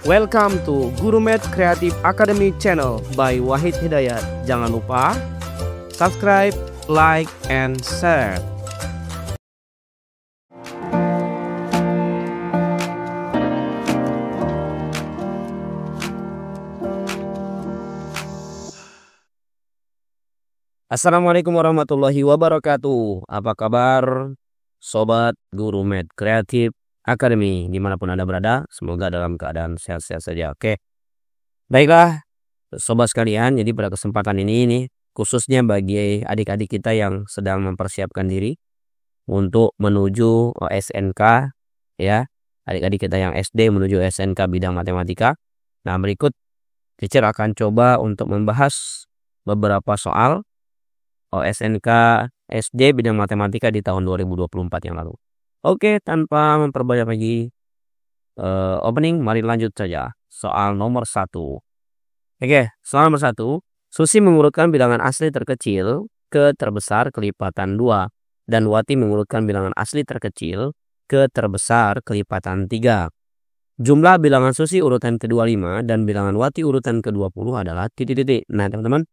Welcome to Gurumed Creative Academy channel by Wahid Hidayat. Jangan lupa subscribe, like, and share. Assalamualaikum warahmatullahi wabarakatuh. Apa kabar Sobat Gurumed Creative Academy dimanapun Anda berada? Semoga dalam keadaan sehat-sehat saja. Oke, baiklah Sobat sekalian, jadi pada kesempatan ini khususnya bagi adik-adik kita yang sedang mempersiapkan diri untuk menuju SNK, ya, adik-adik kita yang SD menuju SNK bidang matematika. Nah, berikut teacher akan coba untuk membahas beberapa soal SNK SD bidang matematika di tahun 2024 yang lalu. Oke, tanpa memperbanyak lagi opening, mari lanjut saja. Soal nomor 1. Oke, soal nomor 1. Susi mengurutkan bilangan asli terkecil ke terbesar kelipatan 2. Dan Wati mengurutkan bilangan asli terkecil ke terbesar kelipatan 3. Jumlah bilangan Susi urutan ke-25 dan bilangan Wati urutan ke-20 adalah titik-titik. Nah, teman-teman,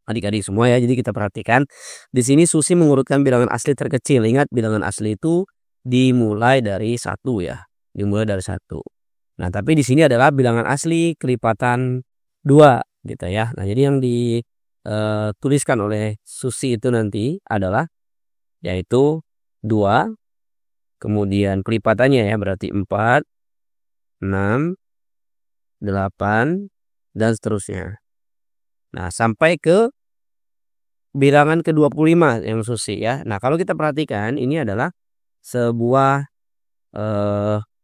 adik-adik semua ya, jadi kita perhatikan di sini Susi mengurutkan bilangan asli terkecil. Ingat, bilangan asli itu dimulai dari 1 ya, dimulai dari 1. Nah, tapi di sini adalah bilangan asli kelipatan 2 gitu ya. Nah, jadi yang dituliskan oleh Susi itu nanti adalah yaitu 2, kemudian kelipatannya ya, berarti 4, 6, 8, dan seterusnya. Nah, sampai ke bilangan ke-25 yang Susi ya. Nah, kalau kita perhatikan ini adalah sebuah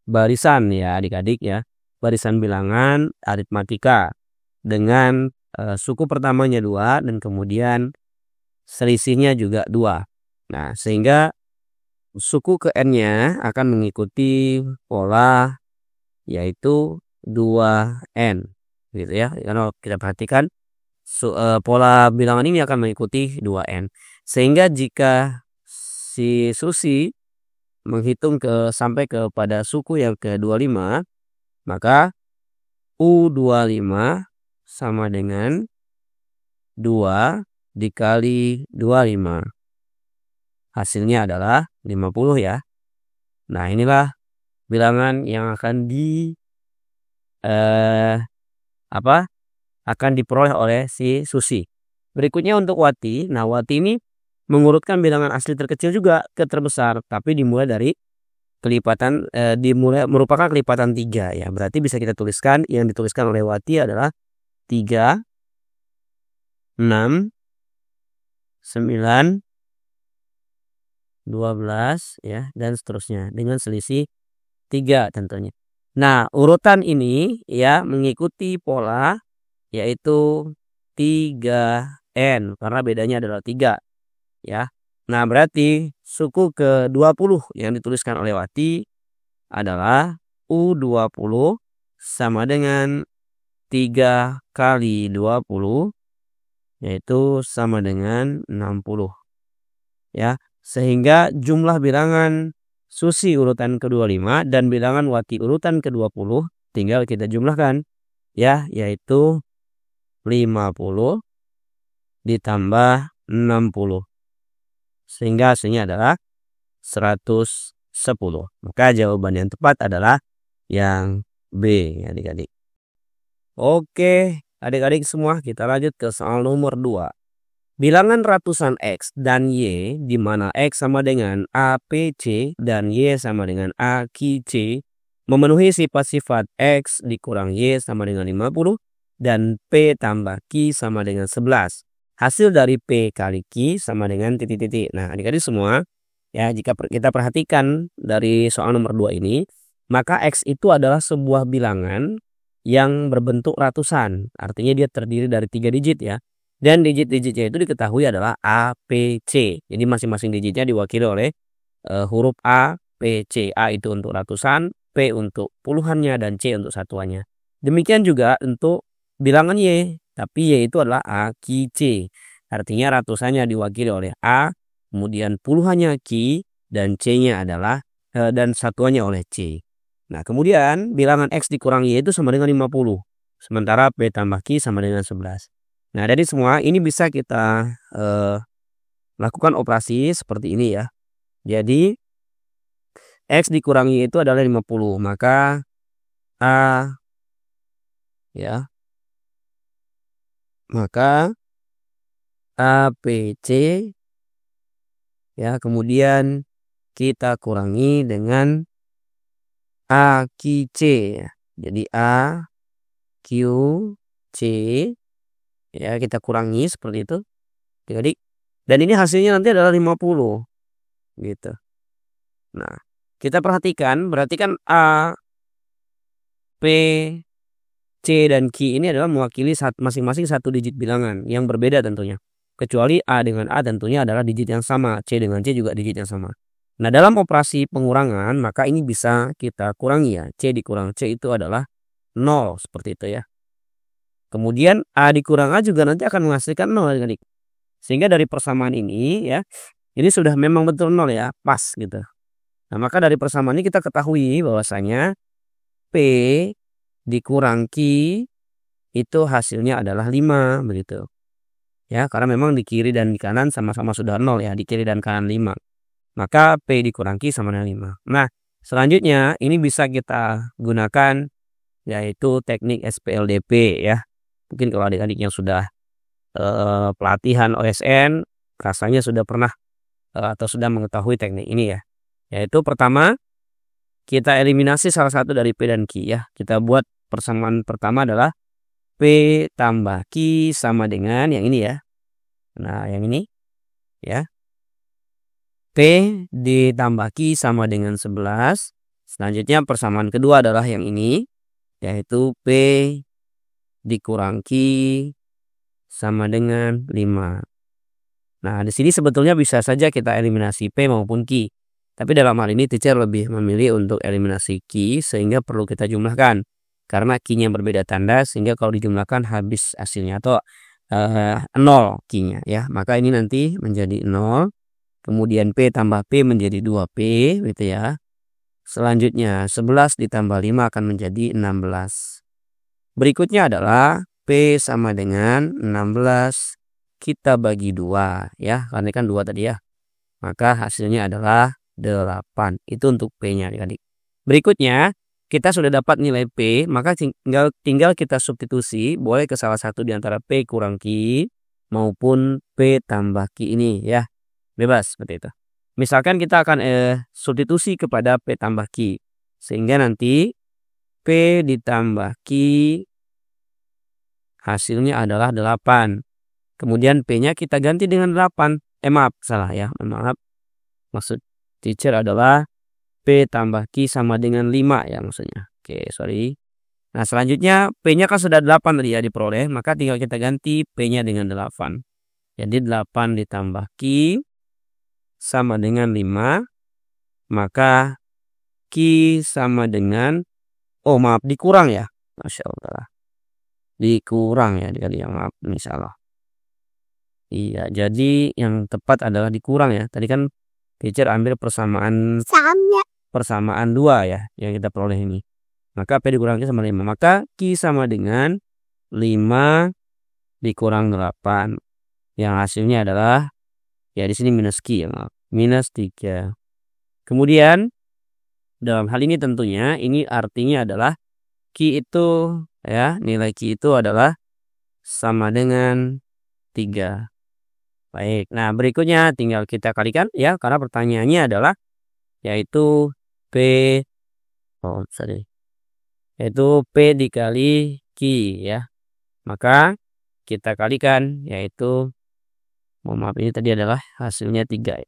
barisan ya adik-adik ya. Barisan bilangan aritmatika dengan suku pertamanya 2 dan kemudian selisihnya juga 2. Nah, sehingga suku ke N-nya akan mengikuti pola yaitu 2N gitu ya. Kalau kita perhatikan pola bilangan ini akan mengikuti 2N. Sehingga jika si Susi menghitung sampai kepada suku yang ke-25, maka U25 sama dengan 2 dikali 25. Hasilnya adalah 50 ya. Nah, inilah bilangan yang akan akan diperoleh oleh si Susi. Berikutnya untuk Wati. Nah, Wati ini mengurutkan bilangan asli terkecil juga ke terbesar, tapi dimulai dari kelipatan merupakan kelipatan 3 ya. Berarti bisa kita tuliskan, yang dituliskan oleh Wati adalah 3, 6, 9, 12 ya, dan seterusnya dengan selisih 3 tentunya. Nah, urutan ini ya mengikuti pola yaitu 3N karena bedanya adalah 3 ya. Nah, berarti suku ke-20 yang dituliskan oleh Wati adalah U20 sama dengan 3 kali 20 yaitu sama dengan 60 ya. Sehingga jumlah bilangan Susi urutan ke-25 dan bilangan Wati urutan ke-20 tinggal kita jumlahkan ya, yaitu 50 ditambah 60 sehingga hasilnya adalah 110. Maka jawaban yang tepat adalah yang B adik-adik. Oke adik-adik semua, kita lanjut ke soal nomor 2. Bilangan ratusan X dan Y di mana X sama dengan APC dan Y sama dengan AQC memenuhi sifat-sifat X dikurang Y sama dengan 50 dan P tambah Q sama dengan 11. Hasil dari P kali Q sama dengan titik-titik. Nah, adik-adik semua ya, jika kita perhatikan dari soal nomor 2 ini, maka X itu adalah sebuah bilangan yang berbentuk ratusan. Artinya dia terdiri dari 3 digit ya. Dan digit-digitnya itu diketahui adalah A, P, C. Jadi masing-masing digitnya diwakili oleh huruf A, P, C. A itu untuk ratusan, P untuk puluhannya, dan C untuk satuannya. Demikian juga untuk bilangan Y, tapi Y itu adalah A, Q, C. Artinya ratusannya diwakili oleh A, kemudian puluhannya Q, dan C-nya adalah dan satuannya oleh C. Nah, kemudian bilangan X dikurangi Y itu sama dengan 50. Sementara P tambah Q sama dengan 11. Nah, dari semua ini bisa kita lakukan operasi seperti ini ya. Jadi X dikurangi Y itu adalah 50. Maka A ya. Maka APC ya, kemudian kita kurangi dengan AQC ya. Jadi AQC ya, kita kurangi seperti itu. Jadi dan ini hasilnya nanti adalah 50 gitu. Nah, kita perhatikan berarti kan A, P, C dan Q ini adalah mewakili masing-masing satu digit bilangan yang berbeda tentunya. Kecuali A dengan A tentunya adalah digit yang sama, C dengan C juga digit yang sama. Nah, dalam operasi pengurangan maka ini bisa kita kurangi ya. C dikurang C itu adalah 0 seperti itu ya. Kemudian A dikurang A juga nanti akan menghasilkan 0 adik-adik. Sehingga dari persamaan ini ya, ini sudah memang betul 0 ya, pas gitu. Nah, maka dari persamaan ini kita ketahui bahwasanya P dikurang Q itu hasilnya adalah 5 begitu. Ya, karena memang di kiri dan di kanan sama-sama sudah 0 ya, di kiri dan kanan 5. Maka P dikurang Q sama dengan 5. Nah, selanjutnya ini bisa kita gunakan yaitu teknik SPLDP ya. Mungkin kalau adik-adik yang sudah pelatihan OSN rasanya sudah pernah atau sudah mengetahui teknik ini ya. Yaitu pertama kita eliminasi salah satu dari P dan Q ya. Kita buat persamaan pertama adalah P tambah Q sama dengan yang ini ya. Nah, yang ini ya. P ditambah Q sama dengan 11. Selanjutnya persamaan kedua adalah yang ini. Yaitu P dikurang Q sama dengan 5. Nah, di sini sebetulnya bisa saja kita eliminasi P maupun Q. Tapi dalam hal ini teacher lebih memilih untuk eliminasi Q sehingga perlu kita jumlahkan. Karena Q-nya berbeda tanda sehingga kalau dijumlahkan habis hasilnya atau 0 Q-nya ya. Maka ini nanti menjadi 0. Kemudian P tambah P menjadi 2P gitu ya. Selanjutnya 11 ditambah 5 akan menjadi 16. Berikutnya adalah P sama dengan 16 kita bagi 2 ya. Karena kan 2 tadi ya. Maka hasilnya adalah 8. Itu untuk P-nya adik-adik. Berikutnya kita sudah dapat nilai P. Maka tinggal kita substitusi. Boleh ke salah satu di antara P kurang Q maupun P tambah Q ini ya. Bebas seperti itu. Misalkan kita akan substitusi kepada P tambah Q. Sehingga nanti P ditambah Q hasilnya adalah 8. Kemudian P-nya kita ganti dengan 8. Maaf, salah ya. Maaf. Maksud teacher adalah P tambah Q sama dengan 5 ya maksudnya. Oke, sorry. Nah, selanjutnya P-nya kan sudah 8 tadi ya diperoleh. Maka tinggal kita ganti P-nya dengan 8. Jadi 8 ditambah Q sama dengan 5. Maka Q sama dengan, oh maaf, dikurang ya. Masya Allah. Dikurang ya, maaf, ini salah. Iya, jadi yang tepat adalah dikurang ya. Tadi kan teacher ambil persamaan 2 ya yang kita peroleh ini. Maka P dikurang Q sama 5. Maka Q sama dengan 5 dikurang 8. Yang hasilnya adalah ya di sini minus Q ya, maaf. Minus 3. Kemudian dalam hal ini tentunya ini artinya adalah Q itu ya, nilai Q itu adalah sama dengan 3. Baik. Nah, berikutnya tinggal kita kalikan ya karena pertanyaannya adalah yaitu P dikali Q ya. Maka kita kalikan yaitu maaf ini tadi adalah hasilnya 3.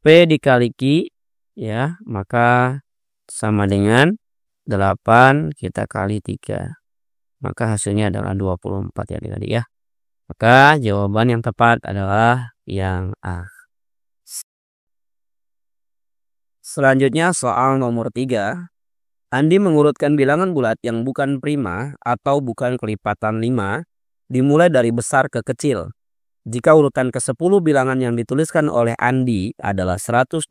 P dikali Q ya, maka sama dengan 8 kita kali 3. Maka hasilnya adalah 24 ya adik-adik ya. Maka jawaban yang tepat adalah yang A. Selanjutnya soal nomor 3. Andi mengurutkan bilangan bulat yang bukan prima atau bukan kelipatan 5 dimulai dari besar ke kecil. Jika urutan ke-10 bilangan yang dituliskan oleh Andi adalah 102,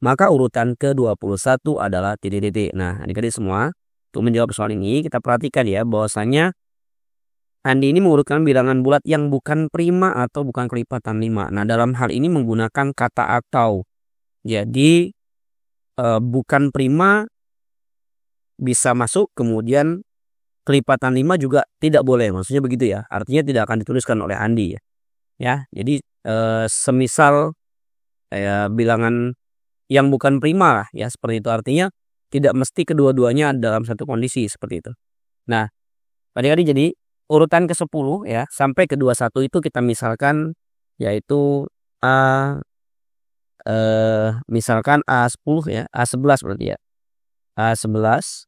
maka urutan ke-21 adalah titik-titik. Nah, adik-adik semua, untuk menjawab soal ini kita perhatikan ya bahwasanya Andi ini mengurutkan bilangan bulat yang bukan prima atau bukan kelipatan 5. Nah, dalam hal ini menggunakan kata atau. Jadi bukan prima bisa masuk, kemudian kelipatan 5 juga tidak boleh. Maksudnya begitu ya. Artinya tidak akan dituliskan oleh Andi ya. Ya, jadi semisal bilangan yang bukan prima lah ya, seperti itu. Artinya tidak mesti kedua-duanya dalam satu kondisi seperti itu. Nah, adik-adik, jadi urutan ke-10 ya sampai ke-21 itu kita misalkan yaitu misalkan A10 ya, A11 berarti ya. A11.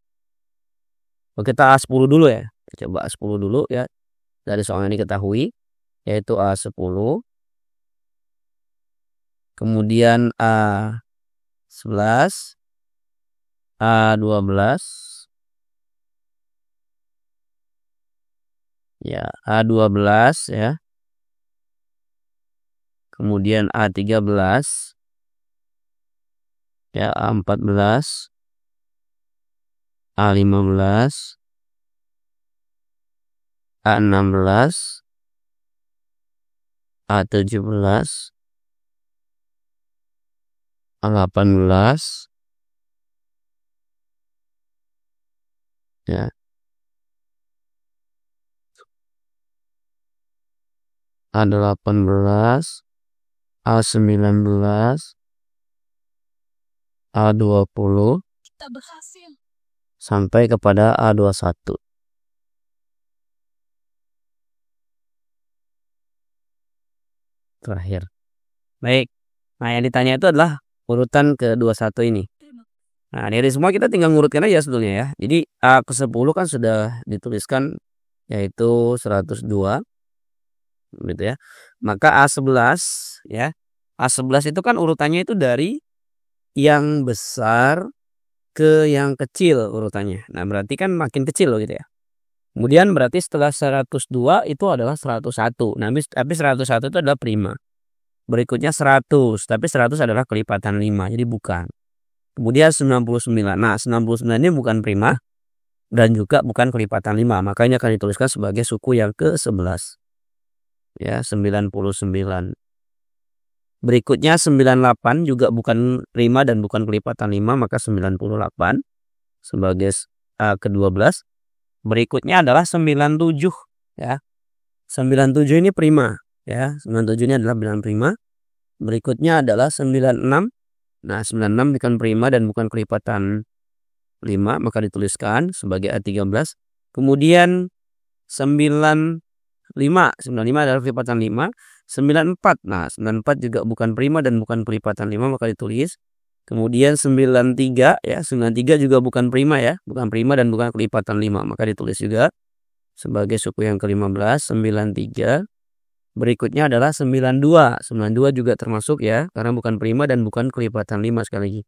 Kita A10 dulu ya. Coba A10 dulu ya. Dari soal ini diketahui yaitu A10. Kemudian A11, A12. Ya, A12 ya. Kemudian A13. Ya, A14. A15. A16. A17. A18. Ya. A18, A19, A20 sampai kepada A21. Terakhir. Baik. Nah, yang ditanya itu adalah urutan ke-21 ini. Nah, dari semua kita tinggal ngurutkan aja sebetulnya ya. Jadi A ke-10 kan sudah dituliskan yaitu 102. Gitu ya. Maka A11 ya. A11 itu kan urutannya itu dari yang besar ke yang kecil urutannya. Nah, berarti kan makin kecil loh gitu ya. Kemudian berarti setelah 102 itu adalah 101. Nah, tapi 101 itu adalah prima. Berikutnya 100, tapi 100 adalah kelipatan 5, jadi bukan. Kemudian 99. Nah, 99 ini bukan prima dan juga bukan kelipatan 5. Makanya akan dituliskan sebagai suku yang ke-11. Ya, 99. Berikutnya 98 juga bukan prima dan bukan kelipatan 5, maka 98 sebagai ke-12. Berikutnya adalah 97 ya. 97 ini prima ya. 97 ini adalah bilangan prima. Berikutnya adalah 96. Nah, 96 bukan prima dan bukan kelipatan 5, maka dituliskan sebagai A13. Kemudian 95 adalah kelipatan 5. 94. Nah, 94 juga bukan prima dan bukan kelipatan 5, maka ditulis. Kemudian 93 ya, 93 juga bukan prima ya, bukan prima dan bukan kelipatan 5, maka ditulis juga sebagai suku yang ke-15, 93. Berikutnya adalah 92. 92 juga termasuk ya, karena bukan prima dan bukan kelipatan 5 sekali lagi.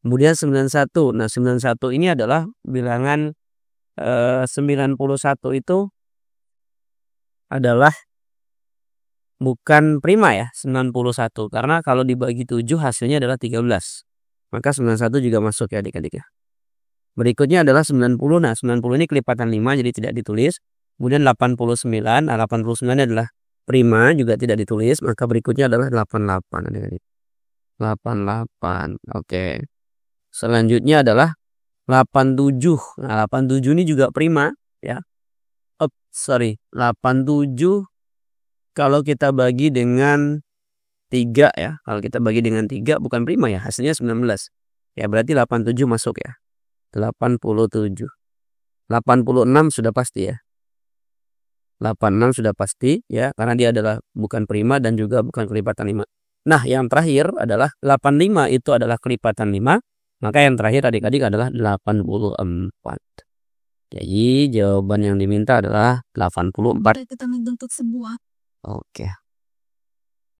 Kemudian 91. Nah, 91 ini adalah bilangan 91 itu adalah bukan prima ya, 91. Karena kalau dibagi 7 hasilnya adalah 13. Maka 91 juga masuk ya adik-adik ya. Berikutnya adalah 90. Nah, 90 ini kelipatan 5 jadi tidak ditulis. Kemudian 89. Nah, 89 adalah prima juga tidak ditulis. Maka berikutnya adalah 88 adik-adik. 88. Oke. Selanjutnya adalah 87. Nah, 87 ini juga prima ya. 87 kalau kita bagi dengan 3 ya. Kalau kita bagi dengan 3 bukan prima ya. Hasilnya 19. Ya berarti 87 masuk ya. 87. 86 sudah pasti ya. 86 sudah pasti ya. Karena dia adalah bukan prima dan juga bukan kelipatan 5. Nah, yang terakhir adalah 85 itu adalah kelipatan 5. Maka yang terakhir adik-adik adalah 84. Jadi jawaban yang diminta adalah 84. Oke.